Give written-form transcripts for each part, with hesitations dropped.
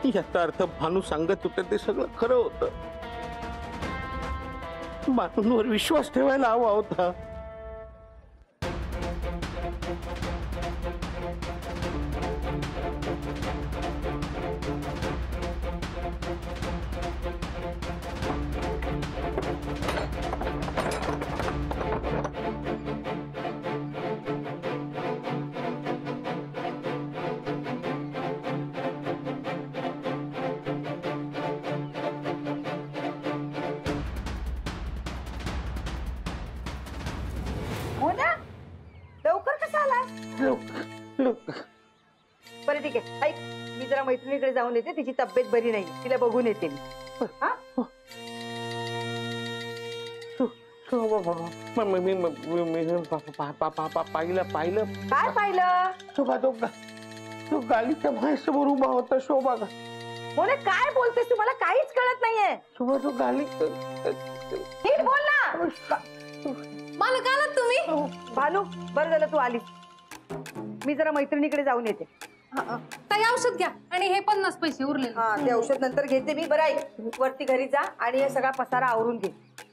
याचा अर्थ भानू सांगत होते ते सगळं खरं होतं. भानूंवर विश्वास ठेवायला हवा होता. हो ना, लवकर कसा आला? बरं ठीक आहे, ऐक, मी जरा मैत्रिणीकडे जाऊन येते, तिची तब्येत बरी नाही, तिला बघून येते मी. पाहिलं काय पाहिलं? शोभा तो गालीच्या बाहेरसमोर उभा होता. शोभा मोने काय बोलतेस तू? मला काहीच कळत नाहीये. शोभा तो गाली नीट बोल ना. मला का तुम्ही? भानू, बरं झालं तू आली. मी जरा मैत्रिणीकडे जाऊन येते. काही औषध घ्या आणि हे 50 पैसे उरले. हा, ते औषध नंतर घेते मी. बरं ऐक, वरती घरी जा आणि हे सगळा पसारा आवरून घे.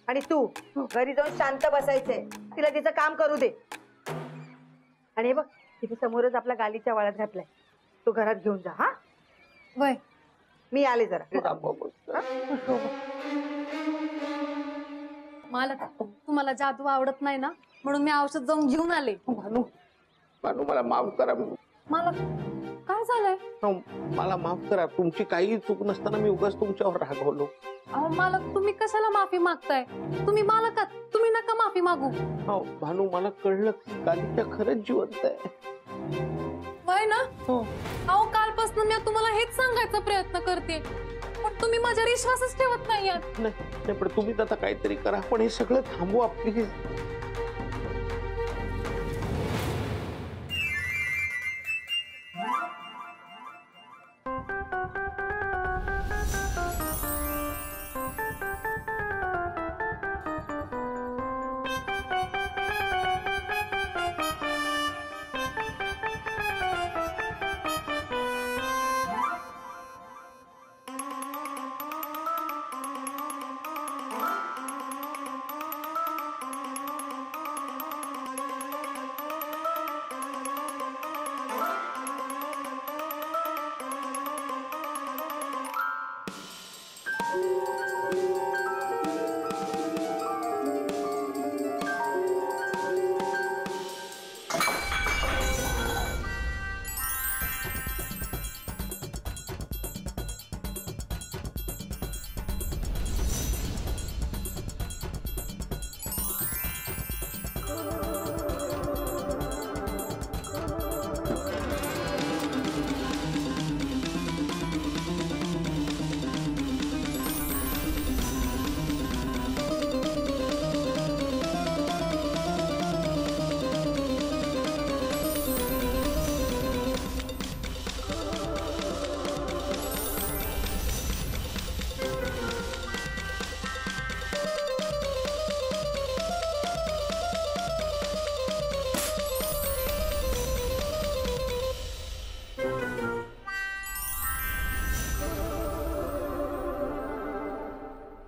आणि तू घरी जाऊन शांत बसायचंय, तिला तिचं काम करू दे. आणि हे बघ, तिथे समोरच आपला गालीच्या वाळत घातलाय, तो घरात घेऊन जा. हा वय, मी आले जरा. मला तुम्हाला जादू आवडत नाही ना, म्हणून मी औषध जाऊन घेऊन आले. भानू मला माफ करा. मला काय झालंय? मला माफ करा. तुमची काही चूक नसताना मी उगाच तुमच्यावर रागवलो. अहो मालक, तुम्ही कशाला माफी मागताय? तुम्ही मालकात, तुम्ही नका माफी मागू. हो भानू, मला कळलं गालीच्या खरंच जिवंत आहे. वय ना? अहो कालपासून मी तुम्हाला हेच सांगायचा प्रयत्न करते, पण तुम्ही माझ्यावर विश्वासच ठेवत नाही. नाही, पण तुम्ही आता काहीतरी करा. पण हे सगळं थांबवा प्लीज.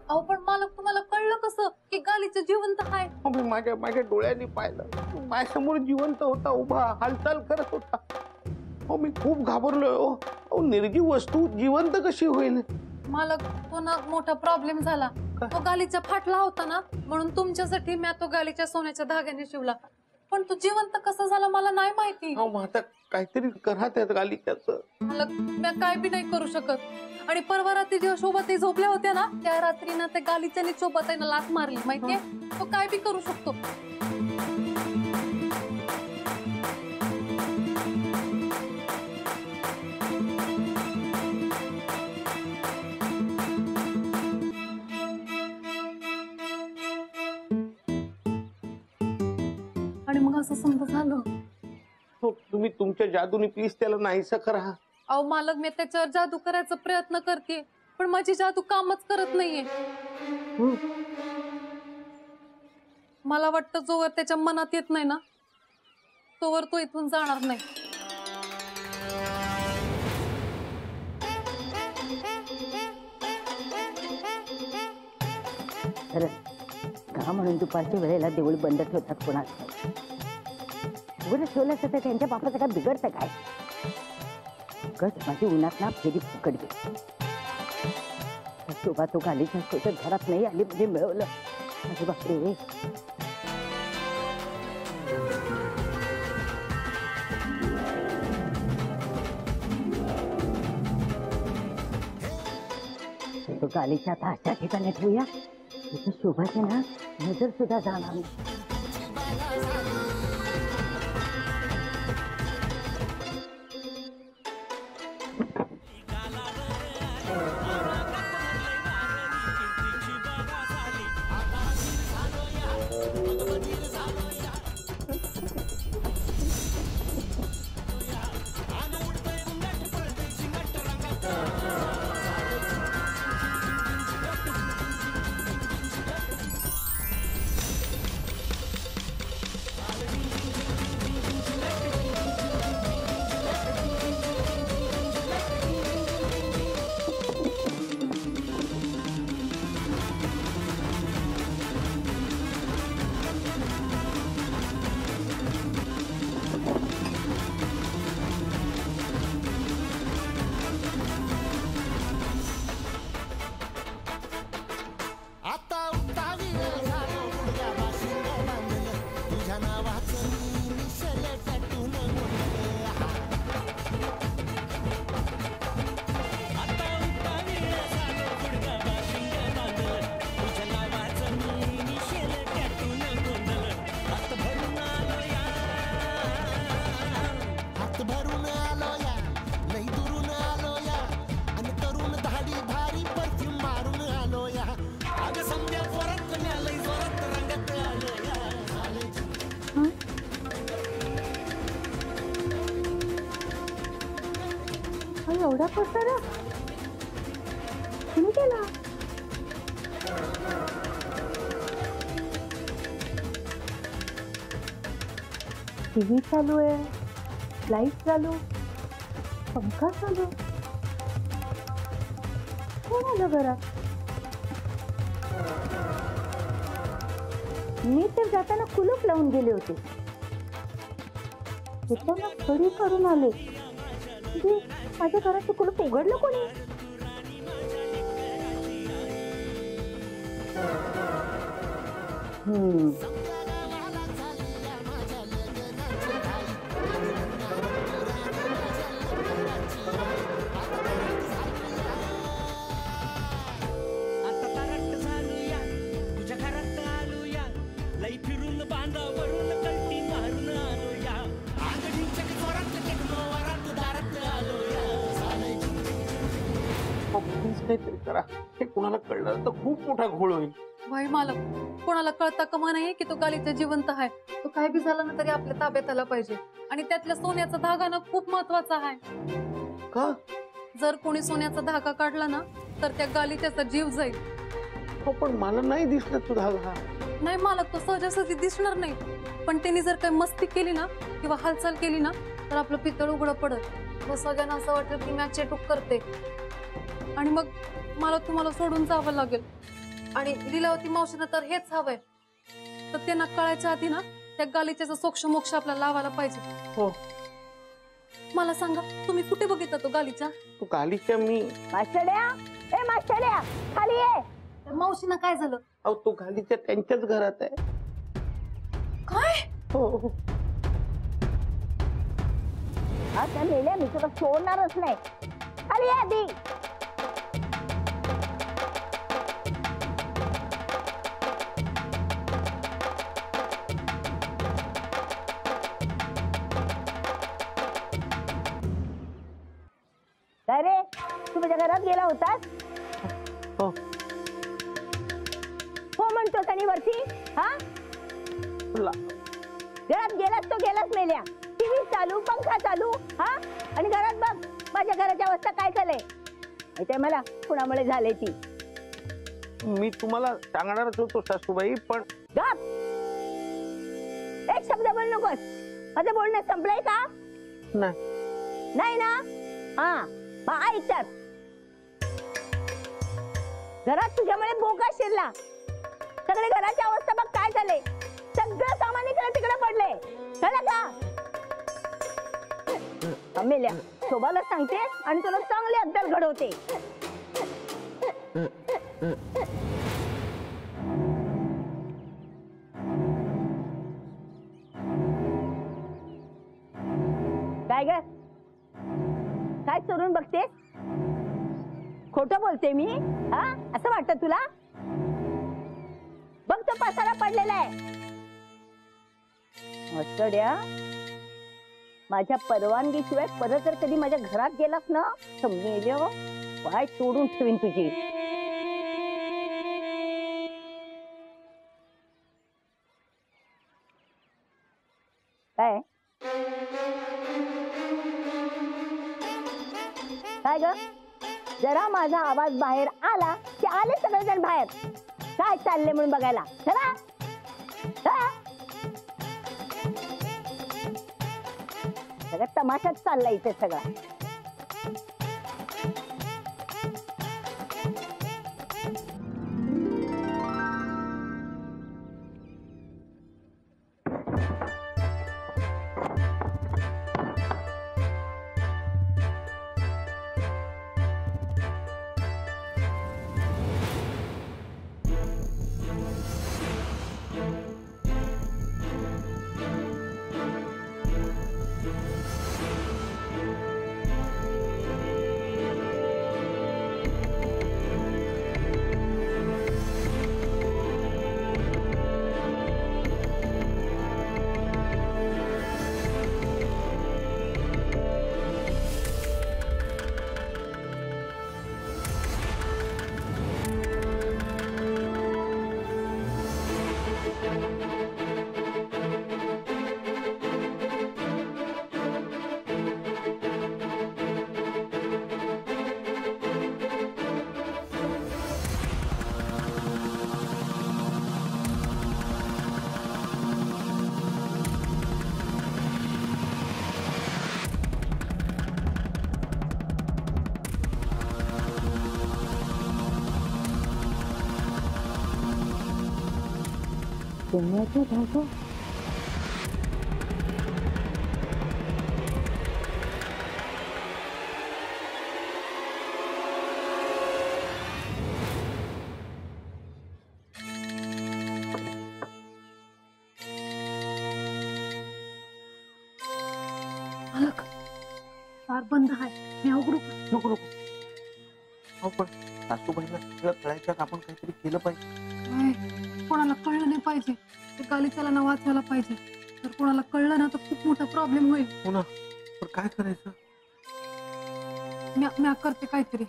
अहो पण मालक, तुम्हाला कळलं कसं की गालीचं जिवंत आहे? मी माझ्या डोळ्यांनी पाहिलं. माझ्यासमोर जिवंत होता, उभा, हालचाल करत होता. हो, मी खूप घाबरलोय. हो, निर्जीव वस्तू जिवंत कशी होईल? मालक, तो ना मोठा प्रॉब्लेम झाला. तो गालीचा फाटला होता ना, म्हणून तुमच्यासाठी मी तो गालीच्या सोन्याच्या धाग्याने शिवला. पण तो जिवंत कसा झाला मला नाही माहिती. आता काहीतरी करा त्यात गालिच्याचं. मालक, मी काय बी नाही करू शकत. आणि परवा रात्री जेव्हा शोभाताई झोपल्या होत्या ना, त्या रात्री ना त्या गालीच्याने शोभाताईला लाथ मारली. माहितीये, तो काय बी करू शकतो. आणि मग असं समजा झालं. हो, तुम्ही तुमच्या जादूने प्लीज त्याला नाहीसं करा. अहो मालक, मी त्याच्यावर जादू करायचा प्रयत्न करते, पण माझी जादू कामच करत नाहीये. मला वाटतं जोवर त्याच्या मनात येत नाही ना, तोवर तो इथून जाणार नाही. खरंच का म्हणून दुपारच्या वेळेला देऊळ बंद ठेवतात कोणाचं? उघडं ठेवलं असतं तर त्यांच्या बापाचं काय बिघडतं काय? उगाच माझी उन्हात ना फेरी फुकट गेली. शोभा तो गालीच्या सोबत घरात नाही आली म्हणजे मिळवलं. माझे बापरे. तो गालीच्या आता अशा ठिकाणी ठेवूया तिथं शोभाची ना नजर सुद्धा जाणार नाही. एवढा पसारा तुम्ही केला? टीव्ही चालू आहे, लाईट चालू, पंखा चालू. कोण आलं घरात? मी तर जाताना कुलूप लावून गेले होते. येताना खडी करून आले. माझ्या घराचं कुलूप उघडलं कोणी? काहीतरी करा. हे कोणाला कळलं तर खूप मोठा घोळ होईल. भाई मालक, कोणाला कळता कमा नाही की तो गालीचा जिवंत आहे. तो काय बी झाला ना तरी आपल्या ताब्यात आला पाहिजे. आणि त्यातल्या सोन्याचा धागा ना खूप महत्वाचा आहे. का? जर कोणी सोन्याचा धागा काढला ना तर त्या गालीच्याचा जीव जाईल. हो, पण मला नाही दिसला तो धागा. नाही मालक, तो सहजासहजी दिसणार नाही. पण त्यांनी जर काही मस्ती केली ना किंवा हालचाल केली ना तर आपलं पितळ उघडं पडत. तो सगळ्यांना असं वाटतं की मी चेटूक करते आणि मग मला तुम्हाला सोडून जावं लागेल. आणि लीलावती मावशीनं तर हेच हवंय. तर त्यांना कळायच्या आधी ना त्या गालीच्याचा सोक्ष मोक्ष आपल्याला लावायला पाहिजे. हो. मला सांगा, तुम्ही कुठे बघितला तो गालीचा? तो गालीच्या मी मास्टरड्या, ए मास्टरड्या, खाली ये. मावशीनं काय झालं? अहो, तो गालीच्या त्यांच्याच घरात आहे. काय? हो. आता मेल्या मी तुला सोडणारच नाही. खाली ये आधी. काय रे, तू माझ्या घरात गेला होतास? हो. हो म्हणतोस आणि वरती हा? घरात गेलास तो गेलास मेल्या. टीव्ही चालू, पंखा चालू, हा? आणि घरात बघ माझ्या घराची अवस्था काय झालंय. माहितीये मला कुणामुळे झाले ती. मी तुम्हाला सांगणारच होतो सासूबाई, पण गप. एक शब्द बोल नकोस. माझं बोलणं संपलंय का? नाही ना? हा, ऐकतात. घरात तुझ्यामुळे बोका शिरला. सगळे घराची अवस्था बघ काय झाले. सगळं सामान इकडे तिकडे पडले. कळलं का? अमेल्या शोभाला सांगते आणि तुला चांगली अद्दल घडवते. काय ग काय चोरून बघतेस? खोटं बोलते मी? हा असं वाटतं तुला? बघ तो पसारा पडलेला आहे. मस्तड्या माझ्या परवानगीशिवाय परत जर कधी माझ्या घरात गेलास ना तर मेल्या पाय तोडून ठेवीन तुझी. काय काय ग जरा माझा आवाज बाहेर आला की आले सगळेजण बाहेर. काय चालले म्हणून बघायला. चला सगळं तमाशाच चालला इथे सगळा. सोन्याचा धागा मालक दार बंद आहे. मी उघडू का? नको नको. अहो पण सासूबाईला सगळं कळायचं आपण काहीतरी केलं पाहिजे. नाही, कोणाला कळलं नाही पाहिजे. ते गालीच्याला ना वाचवायला पाहिजे. तर कोणाला कळलं ना तर खूप मोठा प्रॉब्लेम होईल. हो ना पण काय करायचं? मी करते काहीतरी.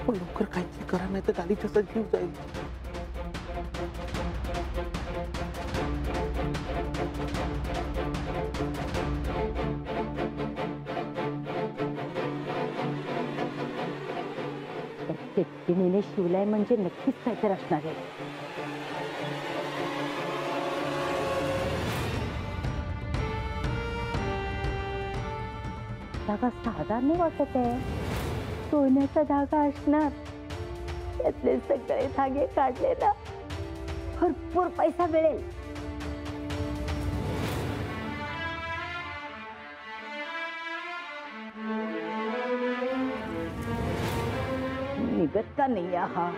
पण लवकर काहीतरी करा नाही तर गालीचा जीव जाईल. तिने शिवलाय म्हणजे नक्कीच काहीतरी असणार आहे. धागा साधा नाही वाटत आहे. सोन्याचा धागा असणार. त्यातले सगळे धागे काढले ना भरपूर पैसा मिळेल. निघत का नाही हा?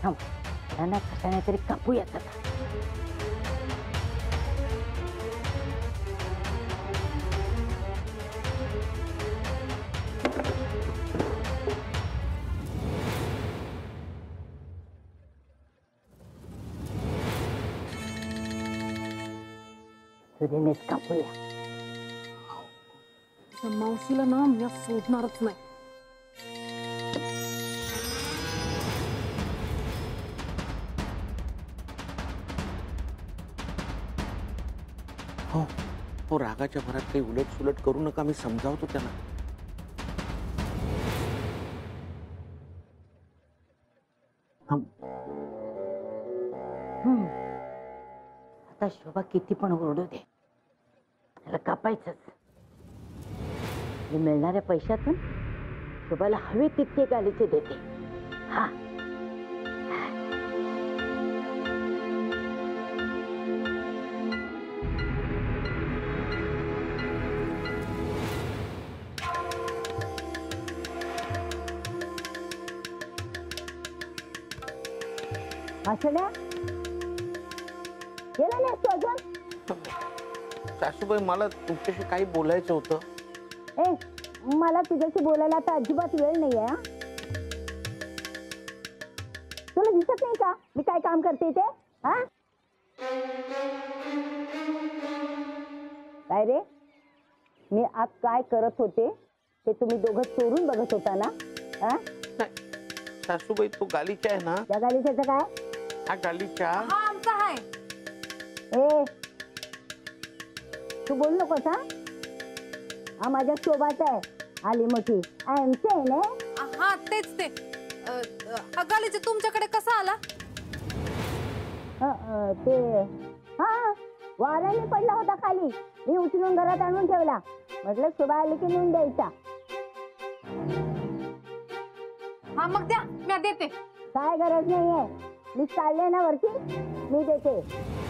थांब त्यांना कशाने तरी कापूयात आता. सुरेनेच कापूया. त्या मावशीला ना मी सोडणारच नाही. हो हो, रागाच्या भरात काही उलट सुलट करू नका, मी समजावतो त्याला. आता शोभा किती पण ओरडू दे, त्याला कापायचंच. मी मिळणाऱ्या पैशातून शोभाला हवे तितके गालीचे देते. हा असड्या गेला नाही तू अजून? सासूबाई, मला तुमच्याशी काही बोलायचं होतं. ए, मला तुझ्याशी बोलायला आता अजिबात वेळ नाहीये. तुला दिसत नाही का मी काय काम करते ते? हा काय रे, मी आज काय करत होते ते तुम्ही दोघं चोरून बघत होता ना? हा सासूबाई, तो गालीचा आहे ना? त्या गालीच्याचं काय? हा गालीचा हा आमचा आहे. ए, तू बोल नकोस. हा माझ्या शोभाचा आहे. आली मोठी आमचे ना. हा तेच ते. गालीचे तुमच्याकडे कसा आला? ते हा वाऱ्याने पडला होता खाली. मी उचलून घरात आणून ठेवला. म्हटलं शोभा आली की नेऊन द्यायचा. हा मग द्या, मी देते. काय गरज नाहीये, मी चालले ना वरती, मी देते.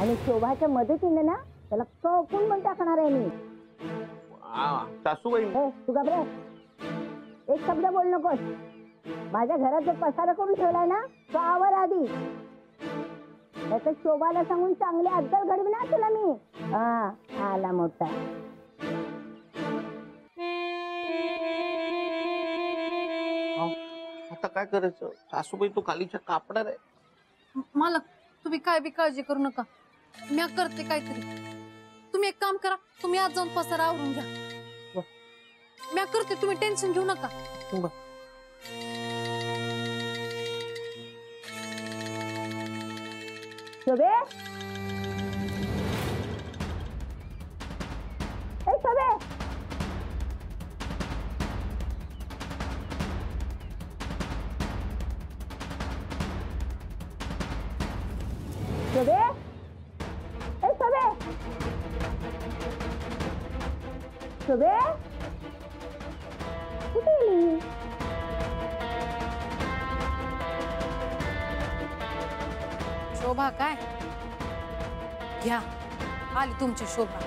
आणि शोभाच्या मदतीने ना त्याला कपून पण टाकणार आहे मी. सासूबाई, तू घाबरे, एक शब्द बोल नकोस. माझ्या घरात जो पसारा करून ठेवलाय ना तो आवर आधी. त्याच्या शोभाला सांगून चांगले अद्दल घडविणार तुला मी. हा आला मोठा. आता काय करायचं सासूबाई? तो गालीचा कापणार आहे. मालक, तुम्ही काय बी काळजी करू नका, मी करते काहीतरी. तुम्ही एक काम करा, तुम्ही आज जाऊन पसारा आवरून घ्या. मी करते, तुम्ही टेन्शन घेऊ नका. शोभे, ए शोभे, शोभे, ए शोभे, शोभे, कुठे गेली? शोभा काय? घ्या, आली तुमची शोभा.